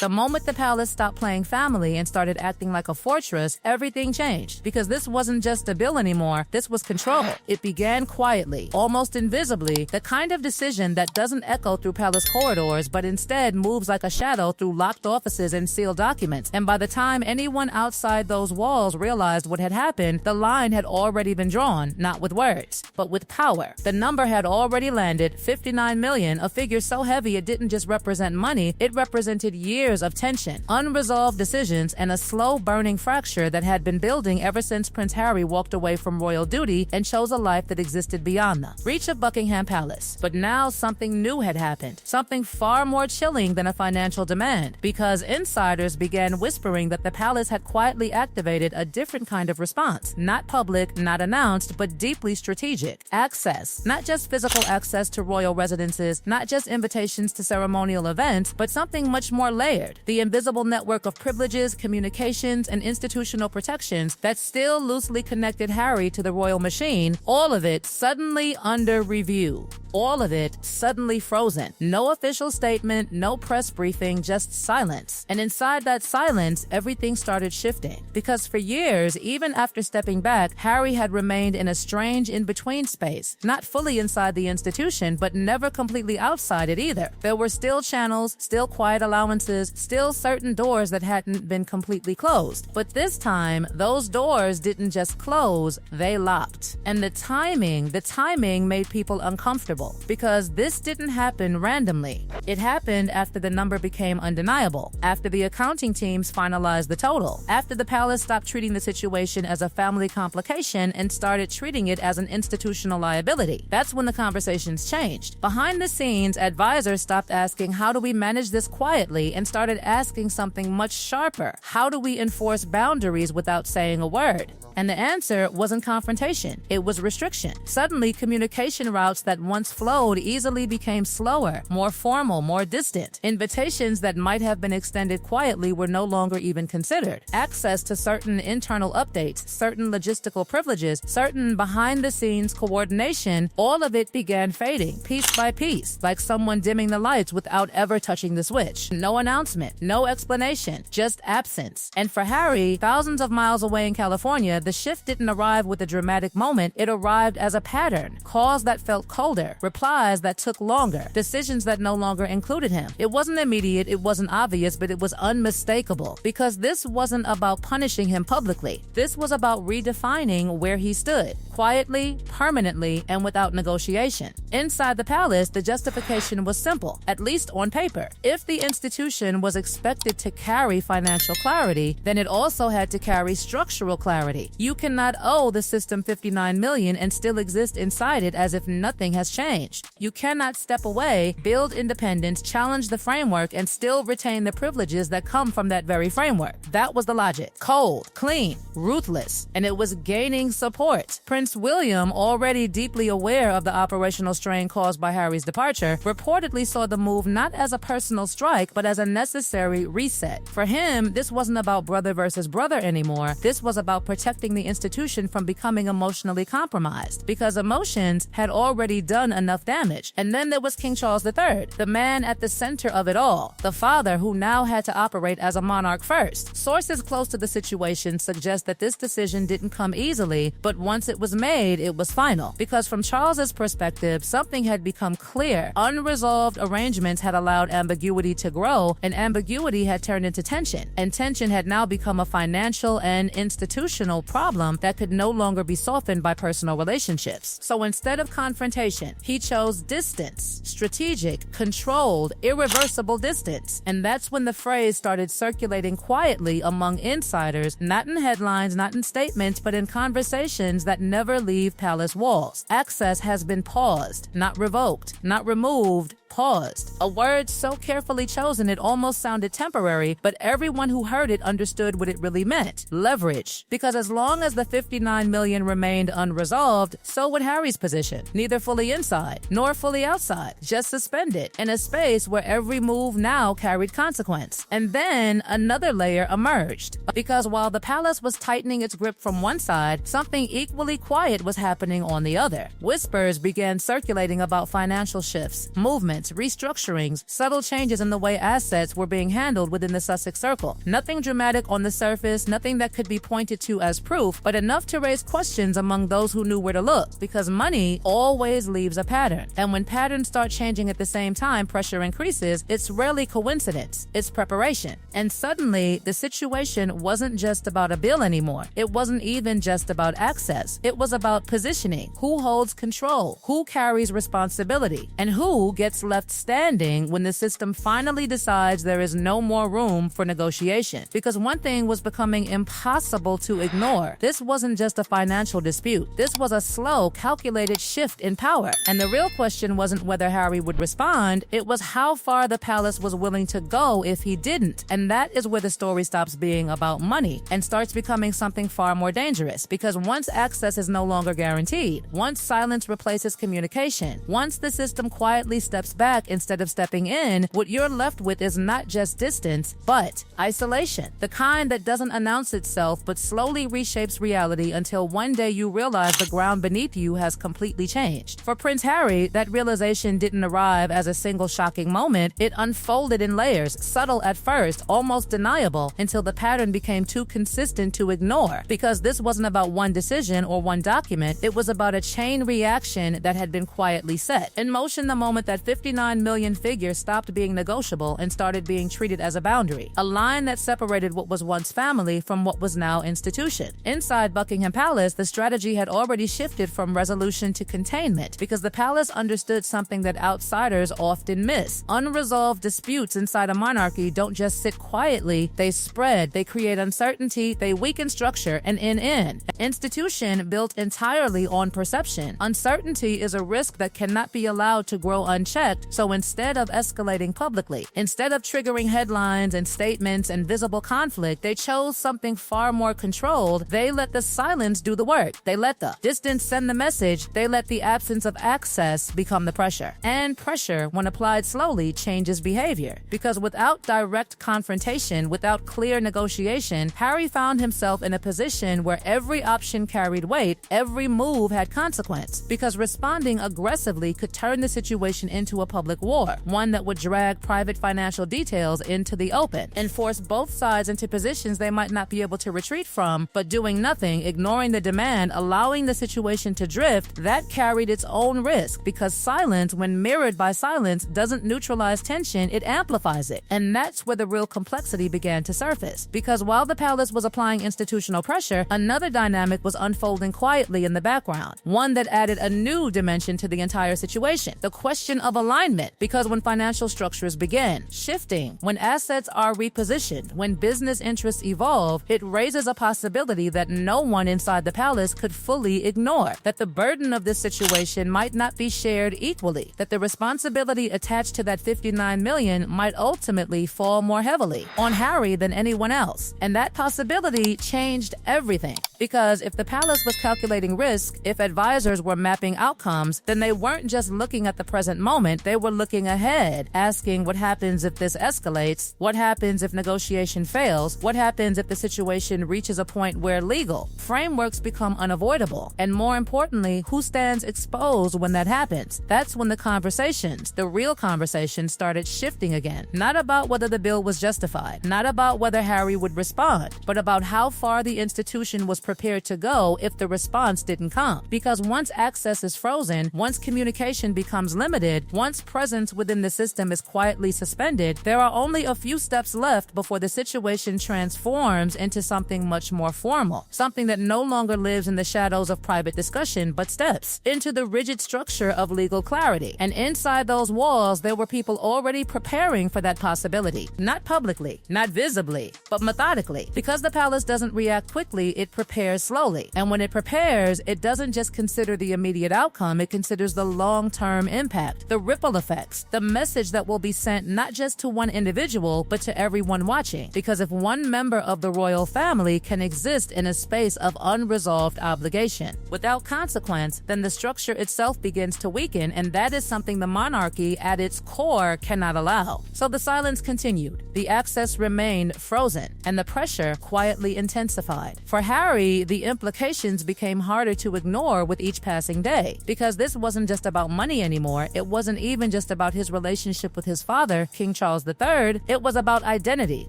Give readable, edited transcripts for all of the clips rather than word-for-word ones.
The moment the palace stopped playing family and started acting like a fortress, everything changed. Because this wasn't just a bill anymore, this was control. It began quietly, almost invisibly, the kind of decision that doesn't echo through palace corridors, but instead moves like a shadow through locked offices and sealed documents. And by the time anyone outside those walls realized what had happened, the line had already been drawn, not with words, but with power. The number had already landed, 59 million, a figure so heavy it didn't just represent money, it represented years of tension, unresolved decisions, and a slow-burning fracture that had been building ever since Prince Harry walked away from royal duty and chose a life that existed beyond the reach of Buckingham Palace. But now something new had happened, something far more chilling than a financial demand, because insiders began whispering that the palace had quietly activated a different kind of response, not public, not announced, but deeply strategic. Access, not just physical access to royal residences, not just invitations to ceremonial events, but something much more layered, the invisible network of privileges, communications, and institutional protections that still loosely connected Harry to the royal machine, all of it suddenly under review. All of it suddenly frozen. No official statement, no press briefing, just silence. And inside that silence, everything started shifting. Because for years, even after stepping back, Harry had remained in a strange in-between space, not fully inside the institution, but never completely outside it either. There were still channels, still quiet allowances, still certain doors that hadn't been completely closed. But this time, those doors didn't just close, they locked. And the timing made people uncomfortable. Because this didn't happen randomly. It happened after the number became undeniable, after the accounting teams finalized the total, after the palace stopped treating the situation as a family complication and started treating it as an institutional liability. That's when the conversations changed. Behind the scenes, advisors stopped asking, how do we manage this quietly, and started asking something much sharper. How do we enforce boundaries without saying a word? And the answer wasn't confrontation, it was restriction. Suddenly, communication routes that once flowed easily became slower, more formal, more distant. Invitations that might have been extended quietly were no longer even considered. Access to certain internal updates, certain logistical privileges, certain behind-the-scenes coordination, all of it began fading, piece by piece, like someone dimming the lights without ever touching the switch. No announcement, no explanation, just absence. And for Harry, thousands of miles away in California, the shift didn't arrive with a dramatic moment, it arrived as a pattern. Calls that felt colder, replies that took longer, decisions that no longer included him. It wasn't immediate, it wasn't obvious, but it was unmistakable. Because this wasn't about punishing him publicly. This was about redefining where he stood, quietly, permanently, and without negotiation. Inside the palace, the justification was simple, at least on paper. If the institution was expected to carry financial clarity, then it also had to carry structural clarity. You cannot owe the system 59 million and still exist inside it as if nothing has changed. You cannot step away, build independence, challenge the framework, and still retain the privileges that come from that very framework. That was the logic. Cold, clean, ruthless, and it was gaining support. Prince William, already deeply aware of the operational strain caused by Harry's departure, reportedly saw the move not as a personal strike, but as a necessary reset. For him, this wasn't about brother versus brother anymore. This was about protecting the institution from becoming emotionally compromised, because emotions had already done enough damage. And then there was King Charles III, the man at the center of it all, the father who now had to operate as a monarch first. Sources close to the situation suggest that this decision didn't come easily, but once it was made, it was final. Because from Charles's perspective, something had become clear. Unresolved arrangements had allowed ambiguity to grow, and ambiguity had turned into tension. And tension had now become a financial and institutional problem that could no longer be softened by personal relationships. So instead of confrontation, he chose distance, strategic, controlled, irreversible distance. And that's when the phrase started circulating quietly among insiders, not in headlines, not in statements, but in conversations that never leave palace walls. Access has been paused, not revoked, not removed, paused. A word so carefully chosen it almost sounded temporary, but everyone who heard it understood what it really meant. Leverage. Because as long as the 59 million remained unresolved, so would Harry's position. Neither fully inside, nor fully outside, just suspended, in a space where every move now carried consequence. And then another layer emerged. Because while the palace was tightening its grip from one side, something equally quiet was happening on the other. Whispers began circulating about financial shifts, movement, agreements, restructurings, subtle changes in the way assets were being handled within the Sussex circle. Nothing dramatic on the surface, nothing that could be pointed to as proof, but enough to raise questions among those who knew where to look, because money always leaves a pattern. And when patterns start changing at the same time pressure increases, it's rarely coincidence, it's preparation. And suddenly, the situation wasn't just about a bill anymore. It wasn't even just about access. It was about positioning. Who holds control? Who carries responsibility? And who gets left standing when the system finally decides there is no more room for negotiation? Because one thing was becoming impossible to ignore. This wasn't just a financial dispute. This was a slow, calculated shift in power. And the real question wasn't whether Harry would respond, it was how far the palace was willing to go if he didn't. And that is where the story stops being about money and starts becoming something far more dangerous. Because once access is no longer guaranteed, once silence replaces communication, once the system quietly steps back instead of stepping in, what you're left with is not just distance, but isolation. The kind that doesn't announce itself but slowly reshapes reality until one day you realize the ground beneath you has completely changed. For Prince Harry, that realization didn't arrive as a single shocking moment. It unfolded in layers, subtle at first, almost deniable, until the pattern became too consistent to ignore. Because this wasn't about one decision or one document, it was about a chain reaction that had been quietly set in motion the moment that 59 million figure stopped being negotiable and started being treated as a boundary, a line that separated what was once family from what was now institution. Inside Buckingham Palace, the strategy had already shifted from resolution to containment, because the palace understood something that outsiders often miss. Unresolved disputes inside a monarchy don't just sit quietly, they spread, they create uncertainty, they weaken structure, and in an institution built entirely on perception, uncertainty is a risk that cannot be allowed to grow unchecked. So instead of escalating publicly, instead of triggering headlines and statements and visible conflict, they chose something far more controlled. They let the silence do the work. They let the distance send the message. They let the absence of access become the pressure. And pressure, when applied slowly, changes behavior. Because without direct confrontation, without clear negotiation, Harry found himself in a position where every option carried weight, every move had consequence. Because responding aggressively could turn the situation into a public war, one that would drag private financial details into the open and force both sides into positions they might not be able to retreat from. But doing nothing, ignoring the demand, allowing the situation to drift, that carried its own risk, because silence, when mirrored by silence, doesn't neutralize tension, it amplifies it. And that's where the real complexity began to surface. Because while the palace was applying institutional pressure, another dynamic was unfolding quietly in the background, one that added a new dimension to the entire situation: the question of alignment. Because when financial structures begin shifting, when assets are repositioned, when business interests evolve, it raises a possibility that no one inside the palace could fully ignore, that the burden of this situation might not be shared equally, that the responsibility attached to that 59 million might ultimately fall more heavily on Harry than anyone else. And that possibility changed everything. Because if the palace was calculating risk, if advisors were mapping outcomes, then they weren't just looking at the present moment, they were looking ahead, asking what happens if this escalates, what happens if negotiation fails, what happens if the situation reaches a point where legal frameworks become unavoidable, and more importantly, who stands exposed when that happens. That's when the conversations, the real conversations, started shifting again. Not about whether the bill was justified, not about whether Harry would respond, but about how far the institution was prepared to go if the response didn't come. Because once access is frozen, once communication becomes limited, once presence within the system is quietly suspended, there are only a few steps left before the situation transforms into something much more formal, something that no longer lives in the shadows of private discussion, but steps into the rigid structure of legal clarity. And inside those walls, there were people already preparing for that possibility. Not publicly, not visibly, but methodically. Because the palace doesn't react quickly, it prepares slowly. And when it prepares, it doesn't just consider the immediate outcome, it considers the long-term impact, the ripple effects, the message that will be sent not just to one individual, but to everyone watching. Because if one member of the royal family can exist in a space of unresolved obligation without consequence, then the structure itself begins to weaken, and that is something the monarchy at its core cannot allow. So the silence continued, the access remained frozen, and the pressure quietly intensified. For Harry, the implications became harder to ignore with each passing day, because this wasn't just about money anymore, it wasn't even just about his relationship with his father, King Charles III. It was about identity,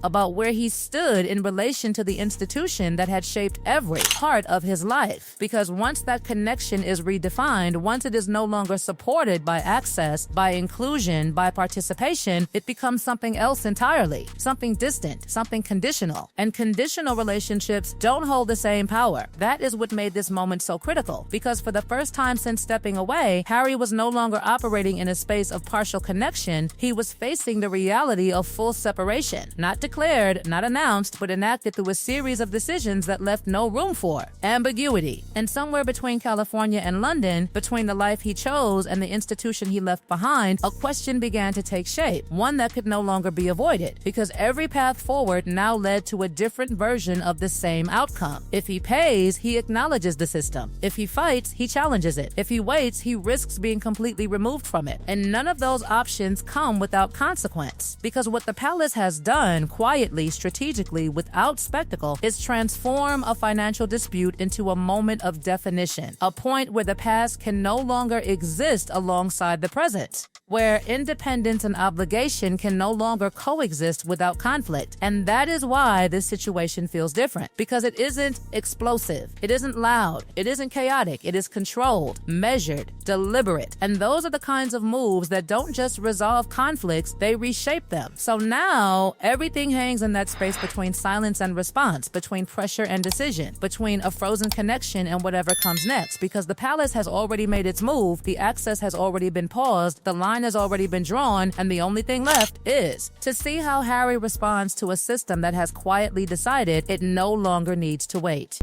about where he stood in relation to the institution that had shaped every part of his life. Because once that connection is redefined, once it is no longer supported by access, by inclusion, by participation, it becomes something else entirely, something distant, something conditional. And conditional relationships don't hold the same power. That is what made this moment so critical, because for the first time since stepping away, Harry was no longer operating in a space of partial connection. He was facing the reality of full separation, not declared, not announced, but enacted through a series of decisions that left no room for ambiguity. And somewhere between California and London, between the life he chose and the institution he left behind, a question began to take shape, one that could no longer be avoided, because every path forward now led to a different version of the same outcome. If he pays, he acknowledges the system. If he fights, he challenges it. If he waits, he risks being completely removed from it. And none of those options come without consequence, because what the palace has done quietly, strategically, without spectacle, is transform a financial dispute into a moment of definition, a point where the past can no longer exist alongside the present, where independence and obligation can no longer coexist without conflict. And that is why this situation feels different, because it isn't explosive, it isn't loud, it isn't chaotic, it is controlled, measured, deliberate. And those are the kinds of moves that don't just resolve conflicts, they reshape them. So now everything hangs in that space between silence and response, between pressure and decision, between a frozen connection and whatever comes next, because the palace has already made its move, the access has already been paused, the line has already been drawn, and the only thing left is to see how Harry responds to a system that has quietly decided it no longer needs to wait.